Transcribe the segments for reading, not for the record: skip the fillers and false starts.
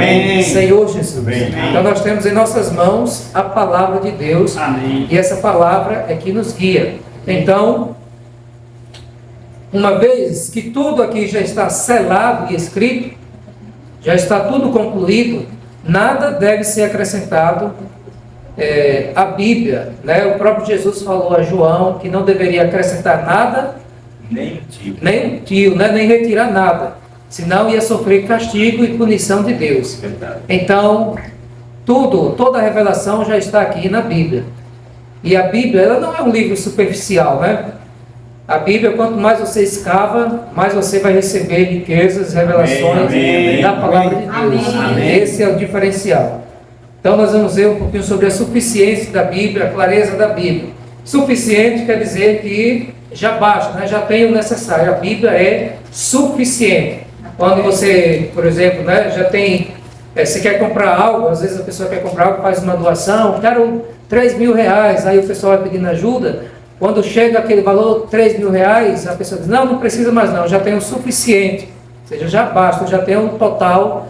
Amém. Senhor Jesus. Amém. Então nós temos em nossas mãos a palavra de Deus. Amém. E essa palavra é que nos guia. Então, uma vez que tudo aqui já está selado e escrito, já está tudo concluído, nada deve ser acrescentado à Bíblia, né? O próprio Jesus falou a João que não deveria acrescentar nada, nem retirar nada, senão ia sofrer castigo e punição de Deus. Verdade. Então, toda a revelação já está aqui na Bíblia. E a Bíblia, ela não é um livro superficial, né? A Bíblia, quanto mais você escava, mais você vai receber riquezas, revelações Amém. da palavra de Deus. Amém. Esse é o diferencial. Então nós vamos ver um pouquinho sobre a suficiência da Bíblia, a clareza da Bíblia. Suficiente quer dizer que já basta, né? Já tem o necessário. A Bíblia é suficiente. Quando você, por exemplo, né, já tem, você quer comprar algo, às vezes a pessoa quer comprar algo, faz uma doação, quero 3 mil reais, aí o pessoal vai pedindo ajuda. Quando chega aquele valor, 3 mil reais, a pessoa diz, não precisa mais não, já tem o suficiente. Ou seja, já basta, já tem um total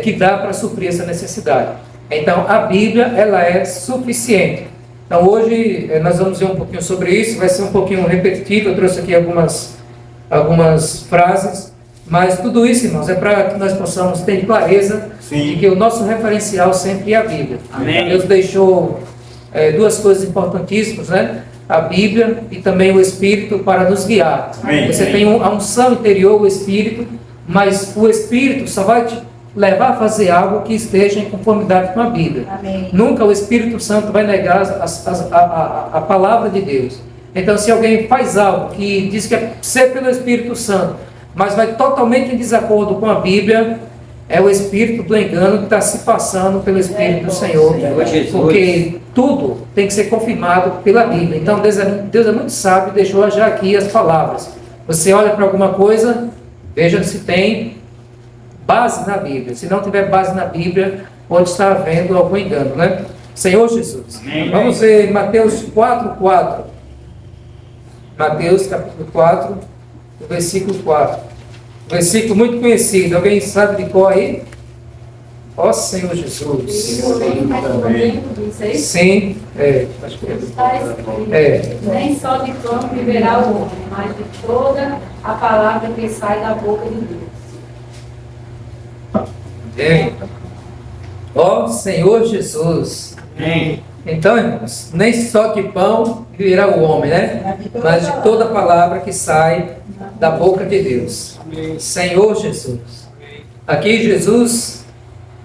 que dá para suprir essa necessidade. Então, a Bíblia, ela é suficiente. Então, hoje, nós vamos ver um pouquinho sobre isso, vai ser um pouquinho repetitivo, eu trouxe aqui algumas frases, mas tudo isso, irmãos, é para que nós possamos ter clareza de que o nosso referencial sempre é a Bíblia. Amém. Deus deixou duas coisas importantíssimas, né? A Bíblia e também o Espírito para nos guiar. Amém. Você tem a unção interior, o Espírito, mas o Espírito só vai te levar a fazer algo que esteja em conformidade com a Bíblia. Amém. Nunca o Espírito Santo vai negar a palavra de Deus. Então, se alguém faz algo que diz que é ser pelo Espírito Santo, mas vai totalmente em desacordo com a Bíblia, é o espírito do engano que está se passando pelo Espírito do Senhor, porque tudo tem que ser confirmado pela Bíblia. Então Deus é muito sábio e deixou já aqui as palavras. Você olha para alguma coisa, veja se tem base na Bíblia. Se não tiver base na Bíblia, pode estar havendo algum engano, né? Senhor Jesus. Amém. Vamos ver Mateus 4:4. Mateus capítulo 4, versículo 4. Versículo muito conhecido. Alguém sabe de qual aí? Ó Senhor Jesus. Sim, acho que Está escrito, é. nem só de pão viverá o homem, mas de toda a palavra que sai da boca de Deus. Ó Senhor Jesus. Amém. Então, irmãos, nem só de pão viverá o homem, né? Mas de toda palavra que sai da boca de Deus. Senhor Jesus. Aqui Jesus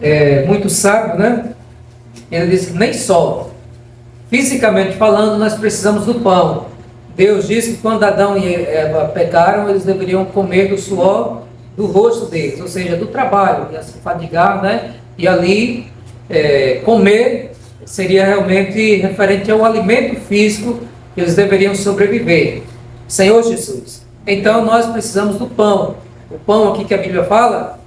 é muito sábio, né? Ele diz que nem só. Fisicamente falando, nós precisamos do pão. Deus disse que quando Adão e Eva pecaram, eles deveriam comer do suor do rosto deles, ou seja, do trabalho, ia se fadigar, né? E ali comer seria realmente referente ao alimento físico que eles deveriam sobreviver. Senhor Jesus. Então nós precisamos do pão. O pão aqui que a Bíblia fala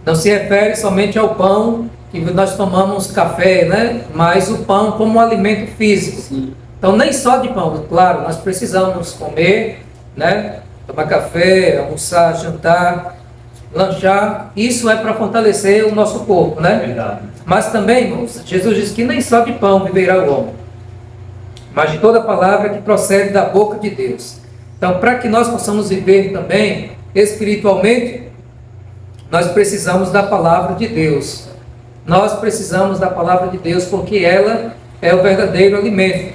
não se refere somente ao pão que nós tomamos café, né? Mas o pão como um alimento físico. Sim. Então nem só de pão, claro, nós precisamos comer, né? Tomar café, almoçar, jantar, lanchar. Isso é para fortalecer o nosso corpo, né? Verdade. Mas também, irmãos, Jesus diz que nem só de pão viverá o homem, mas de toda palavra que procede da boca de Deus. Então, para que nós possamos viver também espiritualmente, nós precisamos da palavra de Deus. Nós precisamos da palavra de Deus porque ela é o verdadeiro alimento.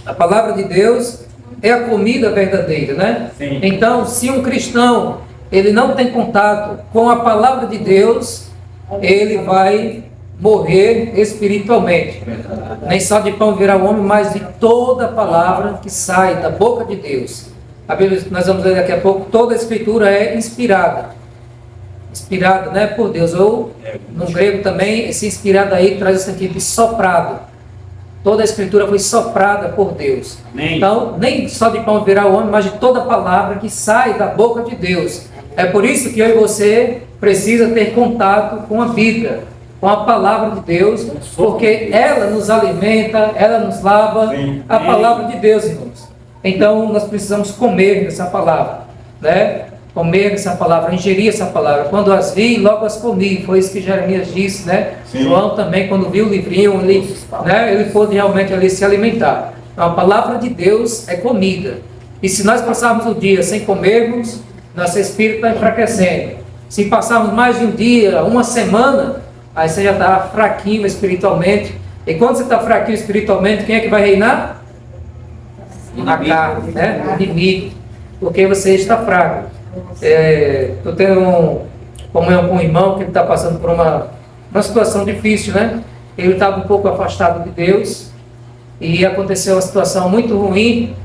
A palavra de Deus é a comida verdadeira, né? Sim. Então, se um cristão ele não tem contato com a palavra de Deus, ele vai morrer espiritualmente. Nem só de pão virá o homem, mas de toda a palavra que sai da boca de Deus. A Bíblia, nós vamos ler daqui a pouco, toda a escritura é inspirada. Inspirada, né, por Deus. Ou no grego também, esse inspirado aí traz o sentido de soprado. Toda a escritura foi soprada por Deus. Amém. Então, nem só de pão virá o homem, mas de toda a palavra que sai da boca de Deus. É por isso que eu e você precisa ter contato com a Bíblia, com a palavra de Deus, porque ela nos alimenta, ela nos lava. Sim. A palavra de Deus, irmãos. Então, nós precisamos comer essa palavra, né? comer essa palavra, ingerir essa palavra. Quando as vi, logo as comi. Foi isso que Jeremias disse, né? Sim. João também, quando viu o livrinho, ele pôde realmente ali se alimentar. Então, a palavra de Deus é comida. E se nós passarmos o dia sem comermos, nosso espírito está enfraquecendo. Se passarmos mais de um dia, uma semana, aí você já está fraquinho espiritualmente. E quando você está fraquinho espiritualmente, quem é que vai reinar? A carne, né? O inimigo. Porque você está fraco. Estou tendo comunhão com um irmão que ele está passando por uma situação difícil, né? Ele estava um pouco afastado de Deus e aconteceu uma situação muito ruim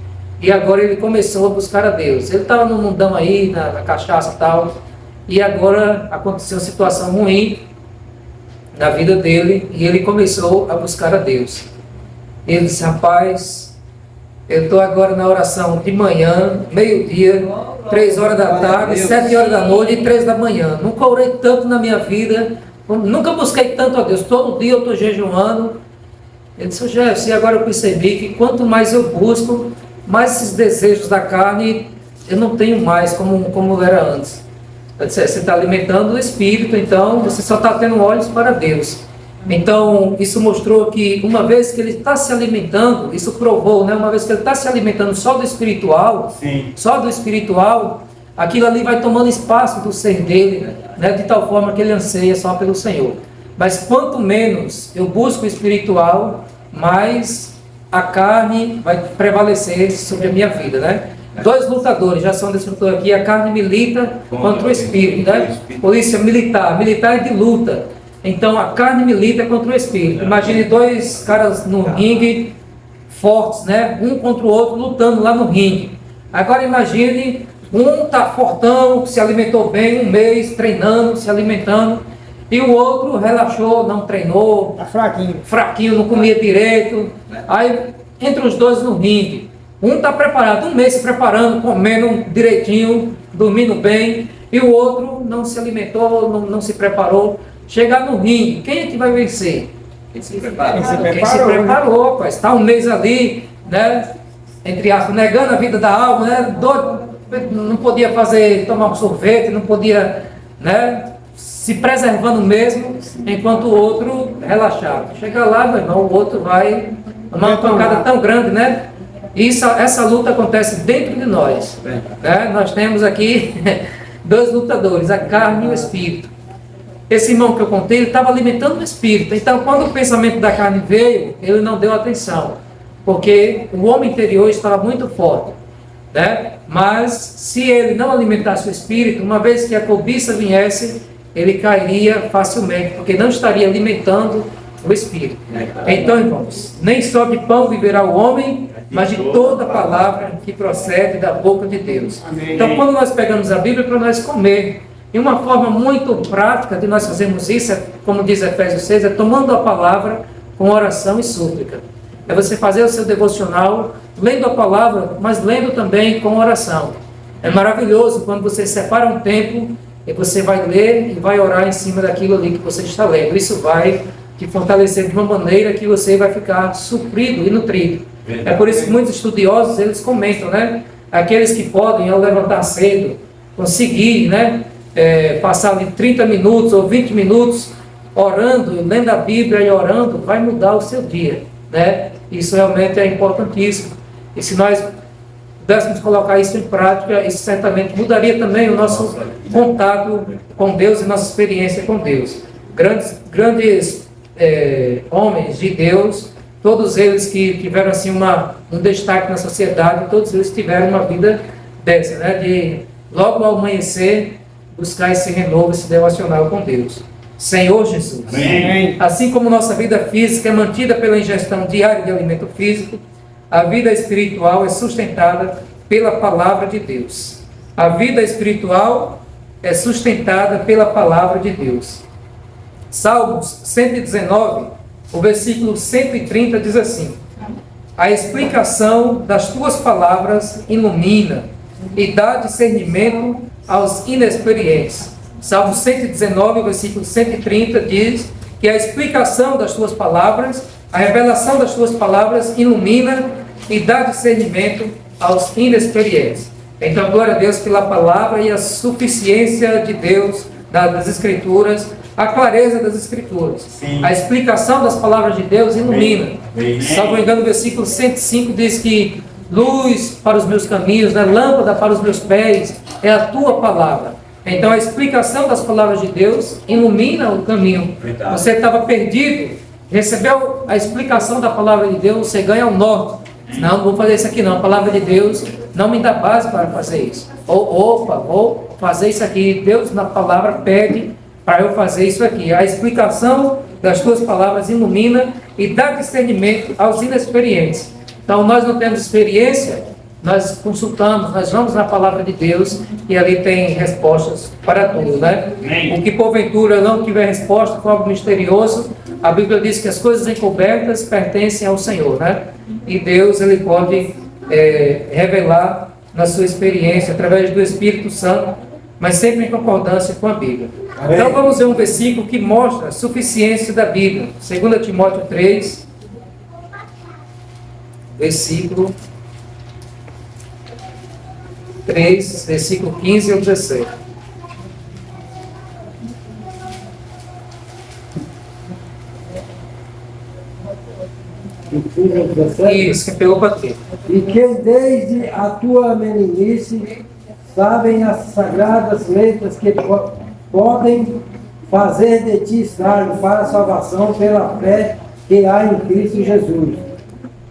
e agora ele começou a buscar a Deus. Ele estava no mundão aí, na cachaça e tal, e agora aconteceu uma situação ruim na vida dele e ele começou a buscar a Deus. Ele disse: rapaz, eu estou agora na oração de manhã, meio-dia, 3 horas da tarde, 7 horas da noite e 3 da manhã. Nunca orei tanto na minha vida, nunca busquei tanto a Deus. Todo dia eu estou jejuando. Ele disse: Jefferson, e agora eu percebi que quanto mais eu busco, mais esses desejos da carne eu não tenho mais como era antes. Eu disse: você está alimentando o Espírito, então você só está tendo olhos para Deus. Então, isso mostrou que uma vez que ele está se alimentando, isso provou, né? Uma vez que ele está se alimentando só do espiritual, aquilo ali vai tomando espaço do ser dele, né? De tal forma que ele anseia só pelo Senhor. Mas quanto menos eu busco o espiritual, mais a carne vai prevalecer sobre a minha vida, né? 2 lutadores já são descritos aqui. A carne milita contra o espírito, né? Polícia militar é de luta. Então a carne milita contra o espírito. Imagine 2 caras no ringue, fortes, né? Um contra o outro, lutando lá no ringue. Agora imagine, um tá fortão, se alimentou bem, 1 mês treinando, se alimentando, e o outro relaxou, não treinou, Tá fraquinho, não comia direito. Aí entre os dois no ringue, um está preparado, 1 mês se preparando, comendo direitinho, dormindo bem, e o outro não se alimentou, não se preparou. Chegar no ringue, quem é que vai vencer? Quem se preparou. Quem se preparou, rapaz. Está 1 mês ali, né? Entre aspas, negando a vida da alma, né? Não podia tomar um sorvete, não podia, né? Se preservando mesmo, enquanto o outro relaxado. Chega lá, meu irmão, o outro vai uma pancada tão grande, né? Essa luta acontece dentro de nós, né? Nós temos aqui 2 lutadores, a carne e o espírito. Esse irmão que eu contei, ele estava alimentando o espírito. Então, quando o pensamento da carne veio, ele não deu atenção, porque o homem interior estava muito forte, né? Mas se ele não alimentasse o espírito, uma vez que a cobiça viesse, ele cairia facilmente, porque não estaria alimentando o espírito. Então, irmãos, nem só de pão viverá o homem, mas de toda palavra que procede da boca de Deus. Então, quando nós pegamos a Bíblia para nós comer, e uma forma muito prática de nós fazermos isso, como diz Efésios 6, é tomando a palavra com oração e súplica. É você fazer o seu devocional, lendo a palavra, mas lendo também com oração. É maravilhoso quando você separa um tempo e você vai ler e vai orar em cima daquilo ali que você está lendo. Isso vai te fortalecer de uma maneira que você vai ficar suprido e nutrido. É por isso que muitos estudiosos, eles comentam, né? Aqueles que podem, ao levantar cedo, conseguir, né? Passar ali 30 minutos ou 20 minutos orando, lendo a Bíblia e orando, vai mudar o seu dia, né? Isso realmente é importantíssimo. E se nós pudéssemos colocar isso em prática, isso certamente mudaria também o nosso contato com Deus e nossa experiência com Deus. Grandes homens de Deus, todos eles que tiveram assim um destaque na sociedade, todos eles tiveram uma vida dessa, né? De logo ao amanhecer buscar esse renovo, esse devocional com Deus. Senhor Jesus, Amém. Assim como nossa vida física é mantida pela ingestão diária de alimento físico, a vida espiritual é sustentada pela palavra de Deus. A vida espiritual é sustentada pela palavra de Deus. Salmos 119, o versículo 130 diz assim: a explicação das tuas palavras ilumina e dá discernimento aos inexperientes. Salmo 119, versículo 130 diz que a explicação das tuas palavras, a revelação das tuas palavras ilumina e dá discernimento aos inexperientes. Então, glória a Deus pela palavra e a suficiência de Deus, das Escrituras, a clareza das Escrituras. Sim. A explicação das palavras de Deus ilumina. Amém. Se não me engano, o versículo 105 diz que luz para os meus caminhos, né? Lâmpada para os meus pés, é a tua palavra. Então, a explicação das palavras de Deus ilumina o caminho. Verdade. Você estava perdido, recebeu a explicação da palavra de Deus, você ganha o norte. Não, não vou fazer isso aqui não, a palavra de Deus não me dá base para fazer isso. Opa, vou fazer isso aqui. Deus na palavra pede para eu fazer isso aqui. A explicação das tuas palavras ilumina e dá discernimento aos inexperientes. Então, nós não temos experiência, nós consultamos, nós vamos na palavra de Deus e ali tem respostas para tudo, né? Amém. O que porventura não tiver resposta for algo misterioso, a Bíblia diz que as coisas encobertas pertencem ao Senhor, né? E Deus, Ele pode revelar na sua experiência, através do Espírito Santo, mas sempre em concordância com a Bíblia. Amém. Então vamos ver um versículo que mostra a suficiência da Bíblia. 2 Timóteo 3, versículo 3, versículo 15 ao 17. Isso, que pegou para ti. E que desde a tua meninice sabem as sagradas letras que podem fazer de ti estrago para a salvação pela fé que há em Cristo Jesus.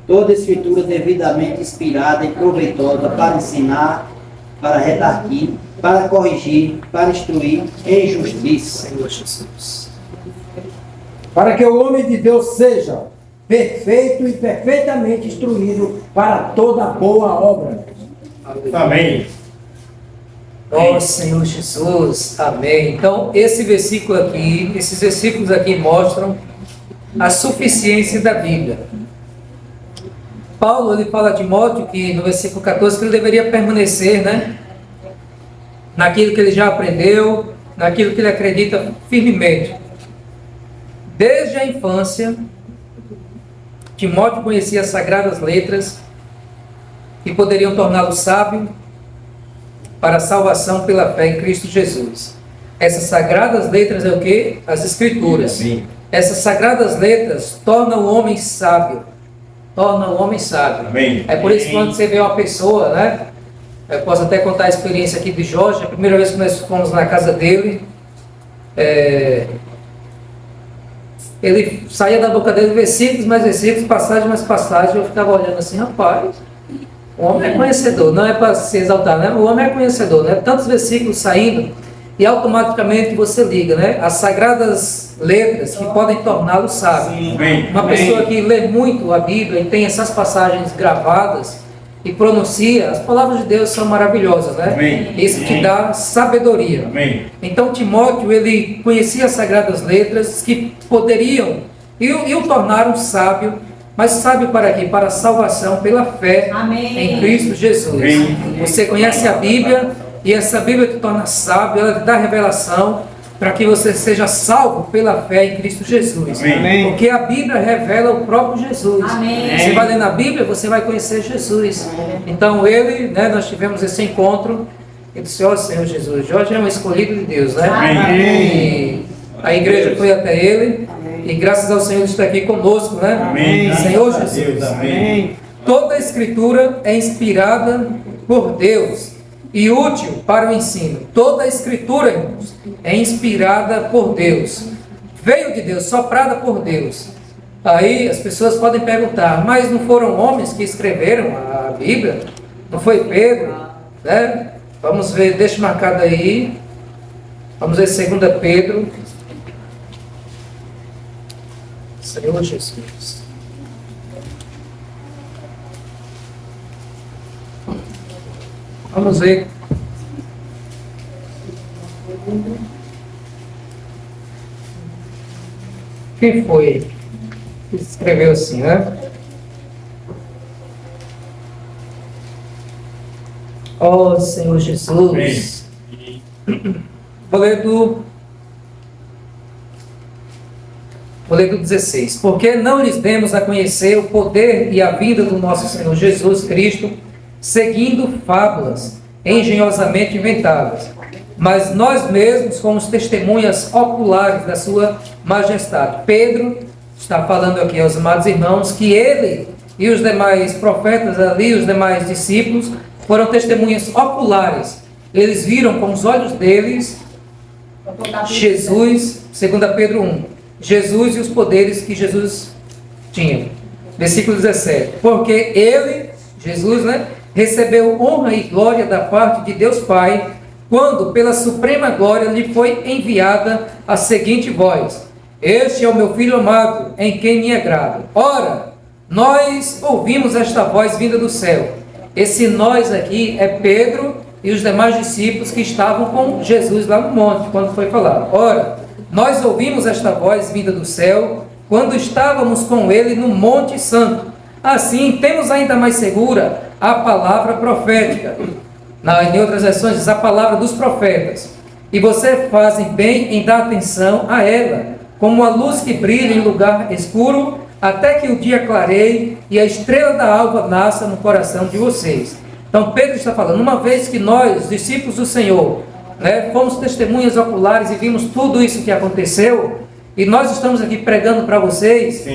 Toda escritura devidamente inspirada e proveitosa para ensinar, para redarguir, para corrigir, para instruir em justiça. Senhor Jesus. Para que o homem de Deus seja perfeito e perfeitamente instruído para toda boa obra. Amém. Ó Senhor Jesus, amém. Então, esse versículo aqui, esses versículos aqui mostram a suficiência da Bíblia. Paulo, ele fala a Timóteo que no versículo 14 que ele deveria permanecer, né? Naquilo que ele já aprendeu, naquilo que ele acredita firmemente. Desde a infância, Timóteo conhecia as sagradas letras que poderiam torná-lo sábio para a salvação pela fé em Cristo Jesus. Essas sagradas letras é o quê? As Escrituras. Sim. Essas sagradas letras tornam o homem sábio. Tornam o homem sábio. Amém. É por isso que quando você vê uma pessoa, né? Eu posso até contar a experiência aqui de Jorge. A primeira vez que nós fomos na casa dele, ele saía da boca dele versículos, mais versículos, passagem, mais passagem. Eu ficava olhando assim, rapaz, o homem é conhecedor, não é para se exaltar, né? O homem é conhecedor, né? Tantos versículos saindo e automaticamente você liga, né? As sagradas letras que podem torná-lo sábio. Amém. Uma pessoa que lê muito a Bíblia e tem essas passagens gravadas e pronuncia, as palavras de Deus são maravilhosas, né? Amém. Isso te dá sabedoria. Amém. Então Timóteo, ele conhecia as sagradas letras que poderiam e o tornaram sábio, mas sábio para quê? Para a salvação pela fé Amém. em Cristo Jesus. Amém. Você conhece a Bíblia e essa Bíblia te torna sábio, ela te dá revelação para que você seja salvo pela fé em Cristo Jesus. Amém. Porque a Bíblia revela o próprio Jesus. Amém. Você vai ler na Bíblia, você vai conhecer Jesus. Então ele, né, nós tivemos esse encontro. Ele disse, ó Senhor Jesus, Jorge é um escolhido de Deus, né? Amém. E a igreja foi até ele. E graças ao Senhor ele está aqui conosco, né? Amém. Senhor Graças a Jesus. Deus. Amém. Toda a Escritura é inspirada por Deus e útil para o ensino. Toda a Escritura, irmãos, é inspirada por Deus. Veio de Deus, soprada por Deus. Aí as pessoas podem perguntar, mas não foram homens que escreveram a Bíblia? Não foi Pedro? Né? Vamos ver, deixa marcado aí. Vamos ver 2 Pedro. Senhor Jesus. Vamos ver. Quem foi que escreveu assim, né? Ó Senhor Jesus. Vou ler do 16. Porque não lhes demos a conhecer o poder e a vida do nosso Senhor Jesus Cristo, seguindo fábulas, engenhosamente inventadas, mas nós mesmos fomos testemunhas oculares da sua majestade. Pedro está falando aqui aos amados irmãos que ele e os demais profetas ali, os demais discípulos, foram testemunhas oculares. Eles viram com os olhos deles Jesus, 2 Pedro 1, Jesus e os poderes que Jesus tinha. Versículo 17. Porque ele, Jesus, recebeu honra e glória da parte de Deus Pai, quando pela suprema glória lhe foi enviada a seguinte voz: Este é o meu Filho amado, em quem me agrado. Ora, nós ouvimos esta voz vinda do céu. Esse nós aqui é Pedro e os demais discípulos que estavam com Jesus lá no monte, quando foi falado. Ora, nós ouvimos esta voz vinda do céu, quando estávamos com ele no Monte Santo. Assim, temos ainda mais segura a palavra profética. Em outras versões, diz a palavra dos profetas. E vocês fazem bem em dar atenção a ela, como a luz que brilha em lugar escuro, até que o dia clareie e a estrela da alva nasça no coração de vocês. Então Pedro está falando, uma vez que nós, discípulos do Senhor, fomos testemunhas oculares e vimos tudo isso que aconteceu, e nós estamos aqui pregando para vocês,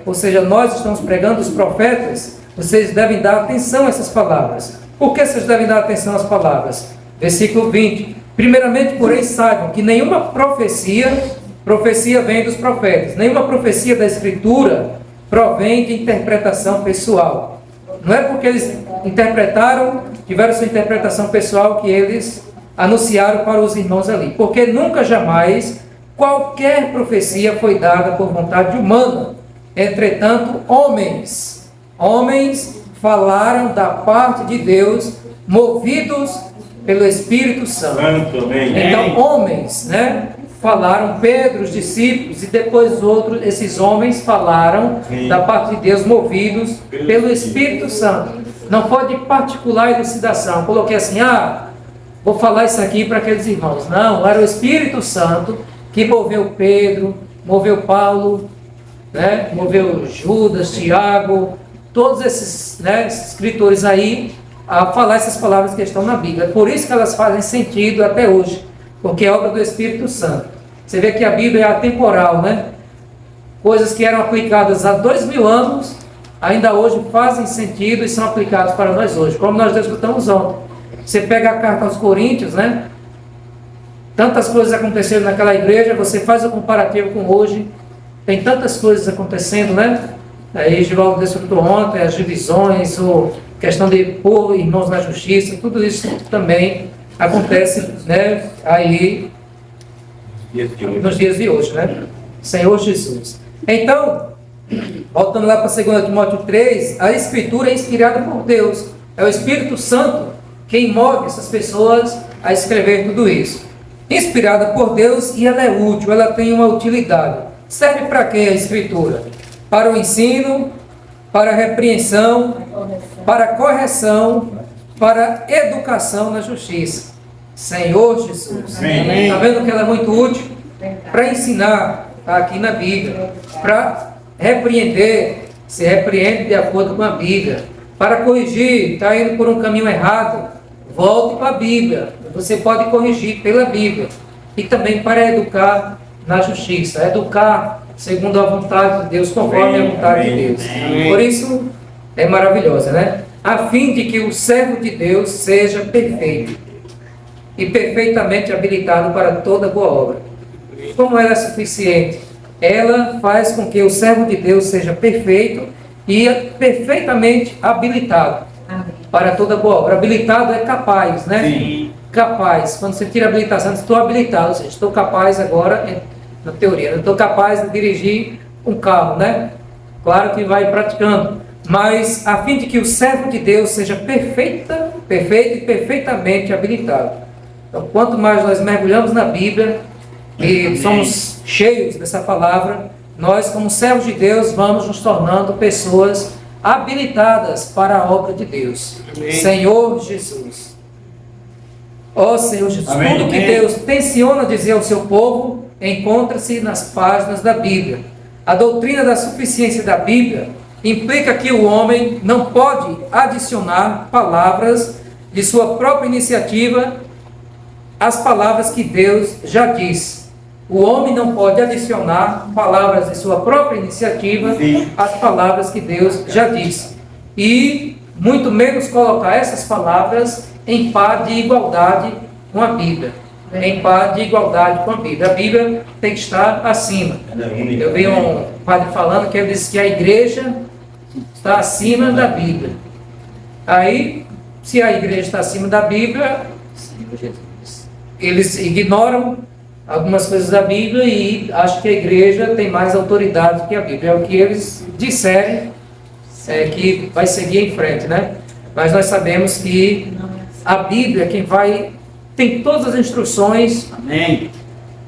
ou seja, nós estamos pregando os profetas, vocês devem dar atenção a essas palavras. Por que vocês devem dar atenção às palavras? Versículo 20. Primeiramente, porém, saibam que nenhuma profecia vem dos profetas, nenhuma profecia da Escritura provém de interpretação pessoal. Não é porque eles interpretaram, tiveram sua interpretação pessoal que eles anunciaram para os irmãos ali. Porque nunca, jamais, qualquer profecia foi dada por vontade humana. Entretanto, homens falaram da parte de Deus, movidos pelo Espírito Santo. Então, homens, falaram, Pedro, os discípulos, e depois outros, esses homens falaram da parte de Deus, movidos pelo Espírito Santo. Não foi de particular elucidação. Coloquei assim, vou falar isso aqui para aqueles irmãos. Não, era o Espírito Santo que moveu Pedro, moveu Paulo, moveu Judas, Tiago, todos esses escritores aí, a falar essas palavras que estão na Bíblia. Por isso que elas fazem sentido até hoje, porque é obra do Espírito Santo. Você vê que a Bíblia é atemporal, Coisas que eram aplicadas há 2000 anos, ainda hoje fazem sentido e são aplicados para nós hoje, como nós discutamos ontem. Você pega a carta aos Coríntios, Tantas coisas aconteceram naquela igreja, você faz o comparativo com hoje, tem tantas coisas acontecendo, Aí Givaldo discutiu ontem, as divisões, a questão de pôr irmãos na justiça, tudo isso também acontece, aí nos dias de hoje, Senhor Jesus. Então, voltando lá para 2 Timóteo 3, a Escritura é inspirada por Deus, é o Espírito Santo quem move essas pessoas a escrever tudo isso. Inspirada por Deus, e ela é útil, ela tem uma utilidade. Serve para quê a Escritura? Para o ensino, para a repreensão, para a correção, para a educação na justiça. Senhor Jesus. Está vendo que ela é muito útil? Para ensinar, está aqui na Bíblia. Para repreender, se repreende de acordo com a Bíblia. Para corrigir, está indo por um caminho errado, volte para a Bíblia. Você pode corrigir pela Bíblia. E também para educar na justiça. Educar segundo a vontade de Deus, conforme a vontade de Deus. Por isso, é maravilhosa, A fim de que o servo de Deus seja perfeito e perfeitamente habilitado para toda boa obra. Como ela é suficiente? Ela faz com que o servo de Deus seja perfeito e perfeitamente habilitado para toda boa obra. Habilitado é capaz, Sim. Capaz. Quando você tira a habilitação, estou habilitado, ou seja, estou capaz agora, na teoria, não estou capaz de dirigir um carro, Claro que vai praticando, mas a fim de que o servo de Deus seja perfeito e perfeitamente habilitado. Então, quanto mais nós mergulhamos na Bíblia e somos cheios dessa palavra, nós, como servos de Deus, vamos nos tornando pessoas habilitadas para a obra de Deus. Amém. Senhor Jesus. Ó Senhor Jesus, Amém. Tudo que Deus tenciona dizer ao seu povo encontra-se nas páginas da Bíblia. A doutrina da suficiência da Bíblia implica que o homem não pode adicionar palavras de sua própria iniciativa, as palavras que Deus já disse. O homem não pode adicionar palavras de sua própria iniciativa às palavras que Deus já disse. E muito menos colocar essas palavras em par de igualdade com a Bíblia. Em par de igualdade com a Bíblia. A Bíblia tem que estar acima. Eu vi um padre falando que ele disse que a igreja está acima da Bíblia. Aí, se a igreja está acima da Bíblia, eles ignoram algumas coisas da Bíblia e acham que a igreja tem mais autoridade que a Bíblia. É o que eles disserem que vai seguir em frente, né? Mas nós sabemos que a Bíblia é quem tem todas as instruções Amém.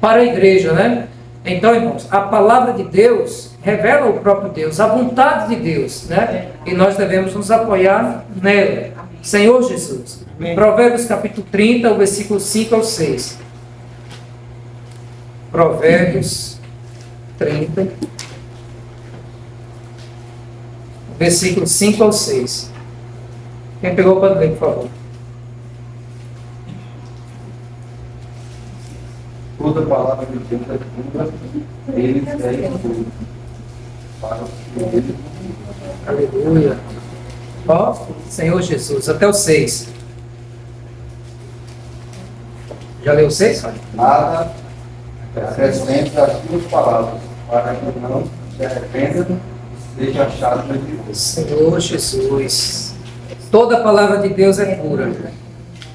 para a igreja, né? Então, irmãos, a palavra de Deus revela o próprio Deus, a vontade de Deus, né? E nós devemos nos apoiar nela. Senhor Jesus. Provérbios capítulo 30, o versículo 5 ao 6. Provérbios 30, versículo 5 ao 6. Quem pegou pode ler, por favor. Toda palavra de Deus é pura, eles é puro. Para os que eles Aleluia. Ó, Senhor Jesus, até o 6. Já leu o 6? nada acrescente as suas palavras, para que não se arrependa e seja achado mentiroso. Senhor Jesus. Toda palavra de Deus é pura.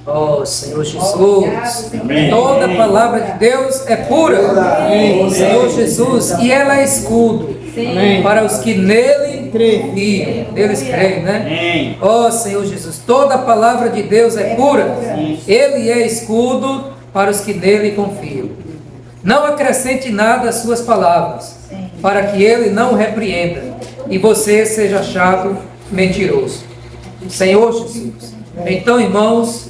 Ó, Senhor Jesus. Amém. Toda palavra de Deus é pura. Senhor Jesus. E ela é escudo para os que nele creem. Eles creem, né? Amém. Ó Senhor Jesus, toda palavra de Deus é pura. Ele é escudo para os que nele confiam. Não acrescente nada às suas palavras, para que ele não repreenda e você seja achado mentiroso. Senhor Jesus. Então, irmãos,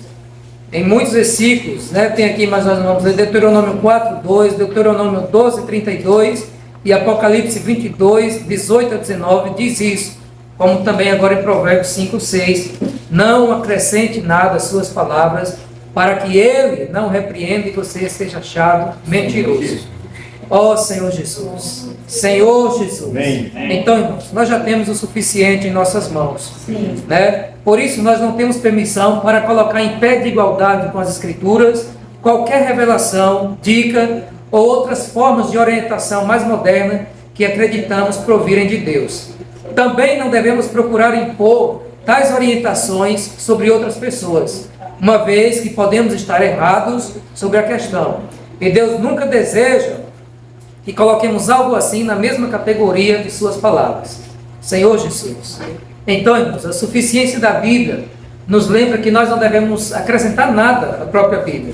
em muitos versículos, né, tem aqui, mas nós vamos ler Deuteronômio 4:2, Deuteronômio 12:32 e Apocalipse 22, 18 a 19, diz isso, como também agora em Provérbios 5:6, não acrescente nada às suas palavras, para que ele não repreenda e você seja achado mentiroso. Ó Senhor Jesus, Senhor Jesus. Amém. Então, irmãos, nós já temos o suficiente em nossas mãos, né? Por isso nós não temos permissão para colocar em pé de igualdade com as Escrituras qualquer revelação, dica ou outras formas de orientação mais moderna que acreditamos provirem de Deus. Também não devemos procurar impor tais orientações sobre outras pessoas, uma vez que podemos estar errados sobre a questão. E Deus nunca deseja que coloquemos algo assim na mesma categoria de suas palavras. Senhor Jesus. Então, irmãos, a suficiência da Bíblia nos lembra que nós não devemos acrescentar nada à própria Bíblia.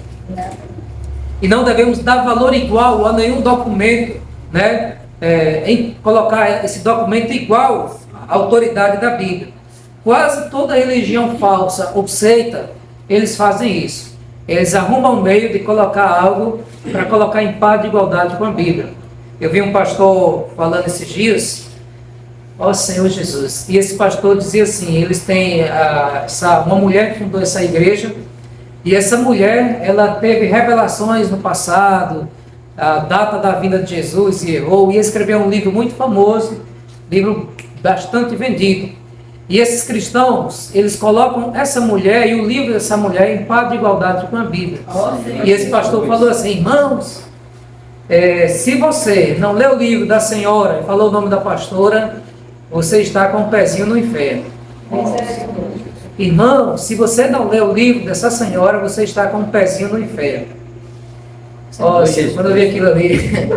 E não devemos dar valor igual a nenhum documento, né? Em colocar esse documento igual à autoridade da Bíblia. Quase toda religião falsa ou seita, eles fazem isso. Eles arrumam um meio de colocar algo para colocar em par de igualdade com a Bíblia. Eu vi um pastor falando esses dias, ó Senhor Jesus, e esse pastor dizia assim, eles têm uma mulher que fundou essa igreja, e essa mulher, ela teve revelações no passado, a data da vinda de Jesus, e errou, e escreveu um livro muito famoso, livro bastante vendido. E esses cristãos, eles colocam essa mulher e o livro dessa mulher em par de igualdade com a Bíblia. E esse pastor falou assim, irmãos, se você não lê o livro da senhora e falou o nome da pastora, você está com o pezinho no inferno. Irmão, se você não lê o livro dessa senhora, você está com o pezinho no inferno. Olha, quando eu vi aquilo ali,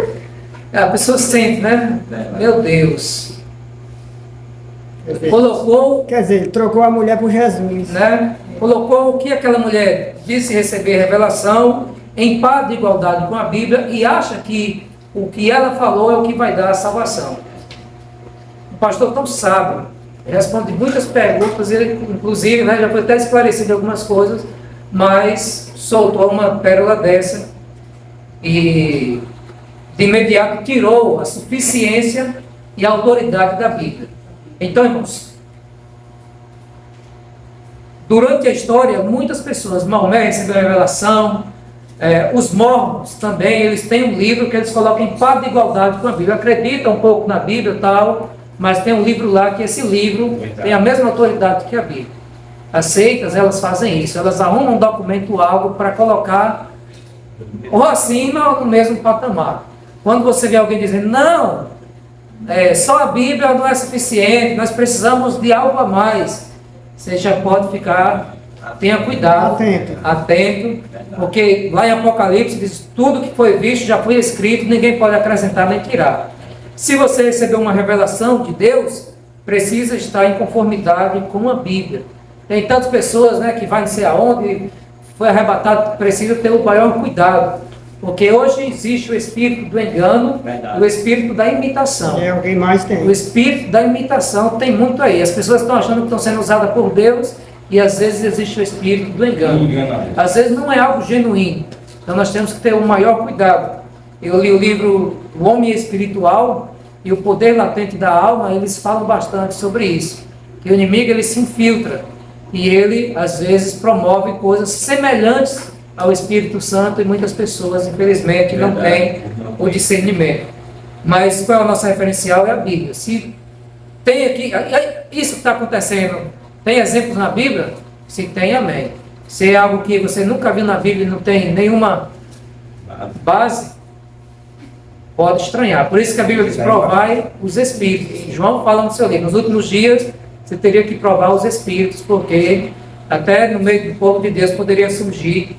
a pessoa sente, né? Meu Deus. Colocou, Quer dizer, trocou a mulher por Jesus. né? Colocou o que aquela mulher disse receber revelação em par de igualdade com a Bíblia e acha que o que ela falou é o que vai dar a salvação. O pastor tão sábio, responde muitas perguntas, ele inclusive, né, já foi até esclarecido algumas coisas, mas soltou uma pérola dessa e de imediato tirou a suficiência e a autoridade da Bíblia. Então, irmãos, Durante a história, muitas pessoas, Maomé recebeu a revelação, os mormons também, eles têm um livro que eles colocam em par de igualdade com a Bíblia. Acreditam um pouco na Bíblia e tal, mas tem um livro lá que esse livro tem a mesma autoridade que a Bíblia. As seitas, elas fazem isso, elas arrumam um documento, algo para colocar ou acima ou no mesmo patamar. Quando você vê alguém dizendo, não, só a Bíblia não é suficiente, nós precisamos de algo a mais, você já pode ficar, tenha cuidado, atento, porque lá em Apocalipse diz, tudo que foi visto já foi escrito, ninguém pode acrescentar nem tirar. Se você recebeu uma revelação de Deus, precisa estar em conformidade com a Bíblia. Tem tantas pessoas, né, que vai não sei aonde, foi arrebatado, precisa ter o maior cuidado. Porque hoje existe o espírito do engano, o espírito da imitação. É o que mais tem. O espírito da imitação tem muito aí. As pessoas estão achando que estão sendo usadas por Deus e às vezes existe o espírito do engano. Às vezes não é algo genuíno. Então nós temos que ter o maior cuidado. Eu li o livro O Homem Espiritual e o Poder Latente da Alma, eles falam bastante sobre isso. Que o inimigo ele se infiltra e ele às vezes promove coisas semelhantes ao Espírito Santo e muitas pessoas, infelizmente, não têm o discernimento. Mas qual é o nosso referencial? É a Bíblia. Se tem aqui, isso que está acontecendo, tem exemplos na Bíblia? Se tem, amém. Se é algo que você nunca viu na Bíblia e não tem nenhuma base, pode estranhar. Por isso que a Bíblia diz, provai os Espíritos. João fala no seu livro, nos últimos dias você teria que provar os Espíritos, porque até no meio do povo de Deus poderia surgir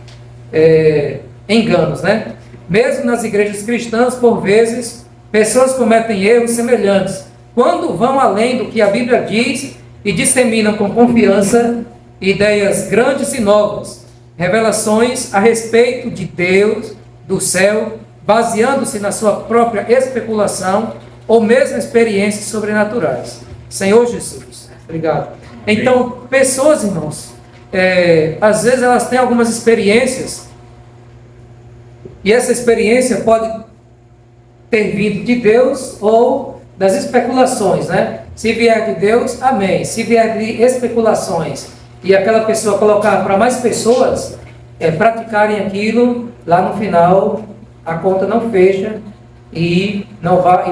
enganos, né? Mesmo nas igrejas cristãs, por vezes, pessoas cometem erros semelhantes, quando vão além do que a Bíblia diz e disseminam com confiança ideias grandes e novas, revelações a respeito de Deus, do céu, baseando-se na sua própria especulação ou mesmo experiências sobrenaturais. Senhor Jesus, obrigado. Então, pessoas, irmãos, às vezes elas têm algumas experiências e essa experiência pode ter vindo de Deus ou das especulações, né? Se vier de Deus, amém. Se vier de especulações e aquela pessoa colocar para mais pessoas praticarem aquilo, lá no final a conta não fecha e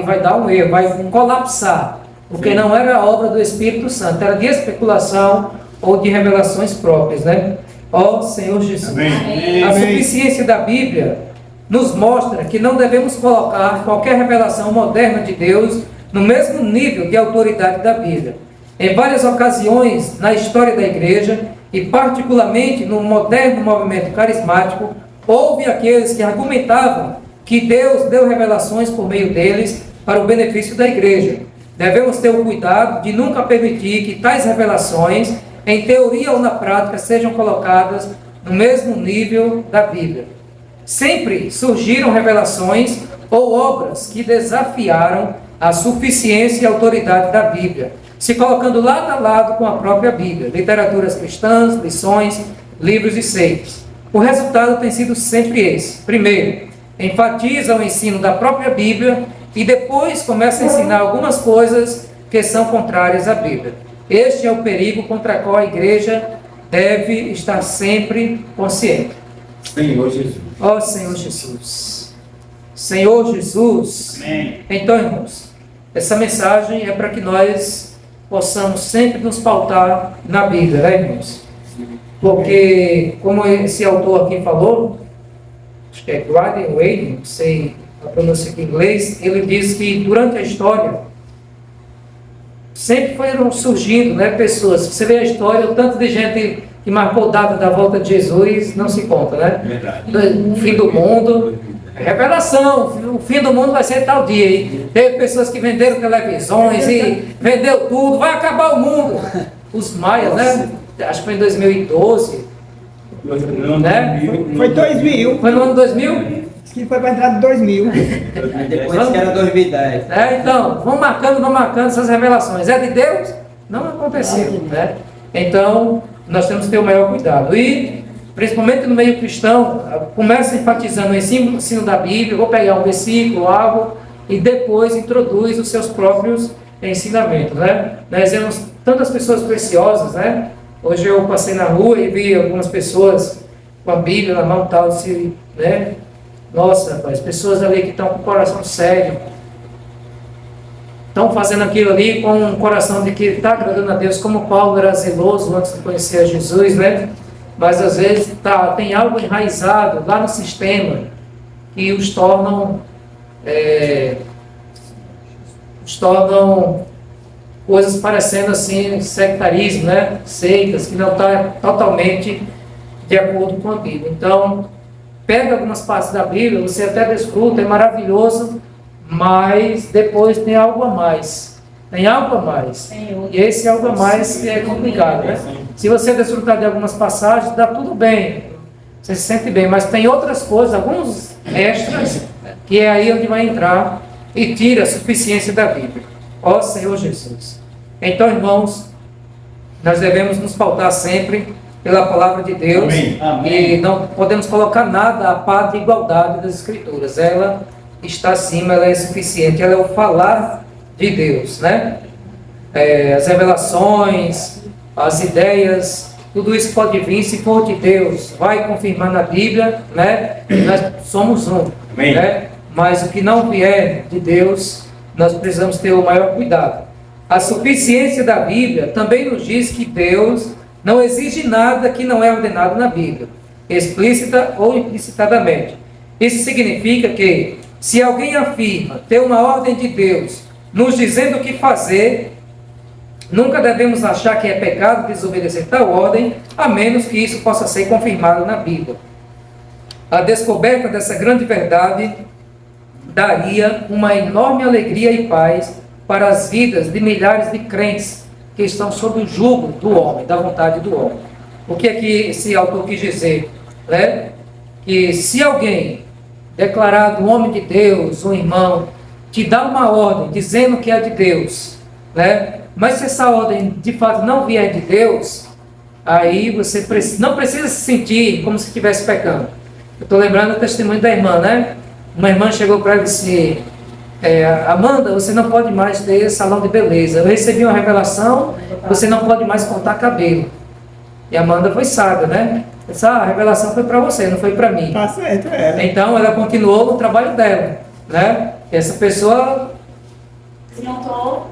vai dar um erro, vai colapsar, porque não era obra do Espírito Santo, era de especulação ou de revelações próprias, né? Ó Senhor Jesus. Amém. A suficiência da Bíblia nos mostra que não devemos colocar qualquer revelação moderna de Deus no mesmo nível de autoridade da Bíblia. Em várias ocasiões na história da igreja, e particularmente no moderno movimento carismático, houve aqueles que argumentavam que Deus deu revelações por meio deles para o benefício da igreja. Devemos ter o cuidado de nunca permitir que tais revelações, em teoria ou na prática, sejam colocadas no mesmo nível da Bíblia. Sempre surgiram revelações ou obras que desafiaram a suficiência e autoridade da Bíblia, se colocando lado a lado com a própria Bíblia, literaturas cristãs, lições, livros e seitas. O resultado tem sido sempre esse. Primeiro, enfatiza o ensino da própria Bíblia e depois começa a ensinar algumas coisas que são contrárias à Bíblia. Este é o perigo contra o qual a igreja deve estar sempre consciente. Senhor Jesus. Ó Senhor Jesus. Senhor Jesus. Amém. Então, irmãos, essa mensagem é para que nós possamos sempre nos pautar na Bíblia, né, irmãos? Porque, como esse autor aqui falou, acho que é Gordon Wade, não sei a pronúncia aqui em inglês, ele diz que durante a história sempre foram surgindo, né, pessoas. Você vê a história, o tanto de gente que marcou data da volta de Jesus, não se conta, né? Verdade. O fim do mundo, revelação, o fim do mundo vai ser tal dia. E teve pessoas que venderam televisões e vendeu tudo, vai acabar o mundo. Os maias, né? Acho que foi em 2012, né? Foi 2000. Foi no ano 2000? Diz que foi para entrar de 2000. Aí depois que era 2010. Então, vão marcando essas revelações. É de Deus? Não aconteceu, né? Então, nós temos que ter o maior cuidado. E, principalmente no meio cristão, começa enfatizando o ensino da Bíblia, vou pegar um versículo, algo, e depois introduz os seus próprios ensinamentos, né? Nós vemos tantas pessoas preciosas, né? Hoje eu passei na rua e vi algumas pessoas com a Bíblia na mão, tal, assim, né? Nossa, rapaz, pessoas ali que estão com o coração sério, estão fazendo aquilo ali com um coração de que está agradando a Deus, como Paulo era zeloso antes de conhecer a Jesus, né? Mas às vezes tem algo enraizado lá no sistema que os tornam coisas parecendo assim, sectarismo, né? Seitas, que não está totalmente de acordo com a Bíblia. Então, pega algumas partes da Bíblia, você até desfruta, é maravilhoso, mas depois tem algo a mais. Tem algo a mais. E esse algo a mais que é complicado, né? Se você desfrutar de algumas passagens, dá tudo bem. Você se sente bem, mas tem outras coisas, alguns extras, que é aí onde vai entrar e tira a suficiência da Bíblia. Ó Senhor Jesus. Então, irmãos, nós devemos nos pautar sempre pela palavra de Deus. Amém. E não podemos colocar nada à par de igualdade das Escrituras. Ela está acima, ela é suficiente, ela é o falar de Deus, né? As revelações, as ideias, tudo isso pode vir se for de Deus. Vai confirmar na Bíblia, né? Nós somos um, né? Mas o que não vier de Deus, nós precisamos ter o maior cuidado. A suficiência da Bíblia também nos diz que Deus não exige nada que não é ordenado na Bíblia, explícita ou implicitamente. Isso significa que, se alguém afirma ter uma ordem de Deus nos dizendo o que fazer, nunca devemos achar que é pecado desobedecer tal ordem, a menos que isso possa ser confirmado na Bíblia. A descoberta dessa grande verdade daria uma enorme alegria e paz para as vidas de milhares de crentes que estão sob o jugo do homem, da vontade do homem. O que é que esse autor quis dizer? Né? Que se alguém declarado homem de Deus, um irmão, te dá uma ordem dizendo que é de Deus, né? Mas se essa ordem de fato não vier de Deus, aí você não precisa se sentir como se estivesse pecando. Eu estou lembrando o testemunho da irmã, né? Uma irmã chegou para ela e disse: Amanda, você não pode mais ter salão de beleza. Eu recebi uma revelação, você não pode mais cortar cabelo. E a Amanda foi sábia, né? A revelação foi para você, não foi para mim. Tá certo, Então ela continuou no trabalho dela, né? Essa pessoa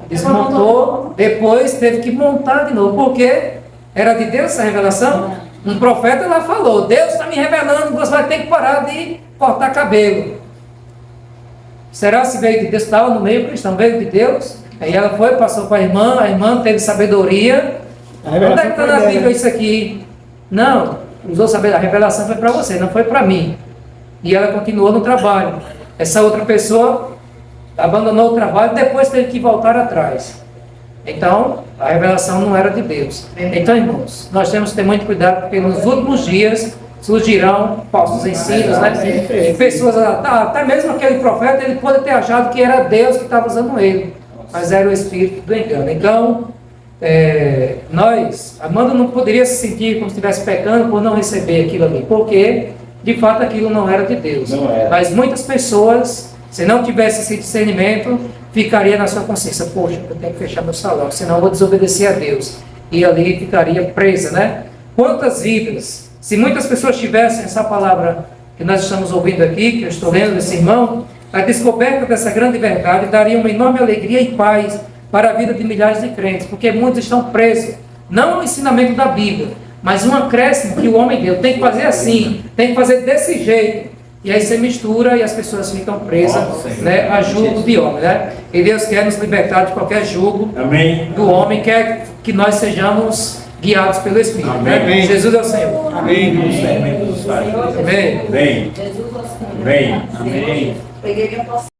desmontou, depois teve que montar de novo. Porque era de Deus essa revelação? Um profeta lá falou: Deus está me revelando, você vai ter que parar de cortar cabelo. Será se veio de Deus? Estava no meio cristão, veio de Deus? Aí ela foi, passou para a irmã teve sabedoria. Onde é que está na Bíblia isso aqui? Não, usou sabedoria, a revelação foi para você, não foi para mim. E ela continuou no trabalho. Essa outra pessoa abandonou o trabalho e depois teve que voltar atrás. Então, a revelação não era de Deus. Então, irmãos, nós temos que ter muito cuidado, porque nos últimos dias surgirão falsos ensinos, né? E pessoas, até mesmo aquele profeta, ele pode ter achado que era Deus que estava usando ele, mas era o espírito do engano. Então, Amanda não poderia se sentir como se estivesse pecando por não receber aquilo ali, porque de fato aquilo não era de Deus. Mas muitas pessoas, se não tivesse esse discernimento, ficaria na sua consciência: poxa, eu tenho que fechar meu salão, senão eu vou desobedecer a Deus. E ali ficaria presa, né? Quantas vidas, se muitas pessoas tivessem essa palavra que nós estamos ouvindo aqui, que eu estou lendo desse irmão, a descoberta dessa grande verdade daria uma enorme alegria e paz para a vida de milhares de crentes, porque muitos estão presos, não ao ensinamento da Bíblia, mas um acréscimo que o homem deu: tem que fazer assim, tem que fazer desse jeito. E aí você mistura e as pessoas ficam presas, né, a jugo de homem, né? E Deus quer nos libertar de qualquer jugo do homem, quer que nós sejamos guiados pelo Espírito. Né? Jesus é o Senhor. Amém. Amém. Jesus é o Senhor. Amém. Amém. Amém.